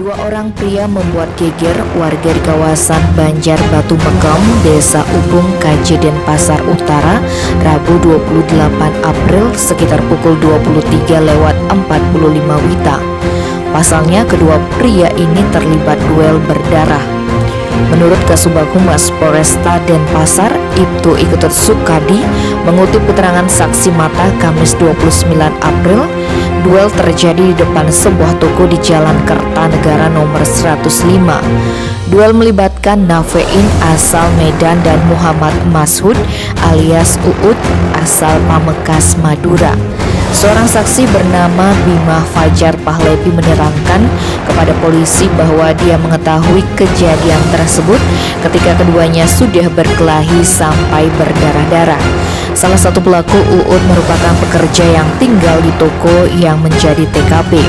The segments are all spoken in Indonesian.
Dua orang pria membuat geger warga di kawasan Banjar Batu Megam, Desa Ubung, KJ Denpasar Utara, Rabu 28 April sekitar pukul 23:45 WITA. Pasalnya kedua pria ini terlibat duel berdarah. Menurut Kasubag Humas Polresta Denpasar, Ibtu Iketut Sukadi, mengutip keterangan saksi mata Kamis 29 April, duel terjadi di depan sebuah toko di Jalan Kertanegara nomor 105. Duel melibatkan Nafein asal Medan dan Muhammad Mashud alias Uut asal Pamekasan, Madura. Seorang saksi bernama Bima Fajar Pahlevi menerangkan kepada polisi bahwa dia mengetahui kejadian tersebut ketika keduanya sudah berkelahi sampai berdarah-darah. Salah satu pelaku, Uut, merupakan pekerja yang tinggal di toko yang menjadi TKP.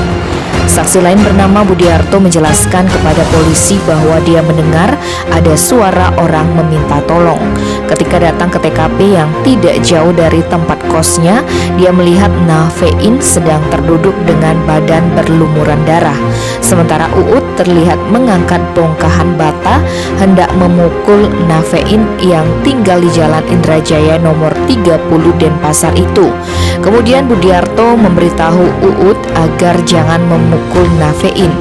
Saksi lain bernama Budiarto menjelaskan kepada polisi bahwa dia mendengar ada suara orang meminta tolong. Ketika datang ke TKP yang tidak jauh dari tempat kosnya, dia melihat Nafein sedang terduduk dengan badan berlumuran darah. Sementara Uut terlihat mengangkat bongkahan bata hendak memukul Nafein yang tinggal di Jalan Indrajaya nomor 30 Denpasar itu. Kemudian Budiarto memberitahu Uut agar jangan memukul Nafein.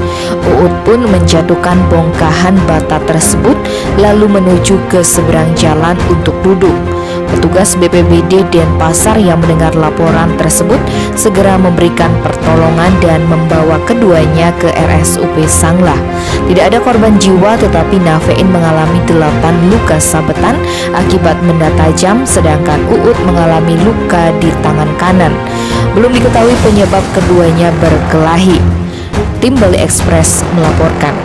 Uut pun menjatuhkan bongkahan bata tersebut lalu menuju ke seberang jalan untuk duduk. Petugas BPBD Denpasar yang mendengar laporan tersebut segera memberikan pertolongan dan membawa keduanya ke RSUP Sanglah. Tidak ada korban jiwa, tetapi Nafein mengalami 8 luka sabetan akibat benda tajam, sedangkan Uut mengalami luka di tangan kanan. Belum diketahui penyebab keduanya berkelahi. Tim Bali Express melaporkan.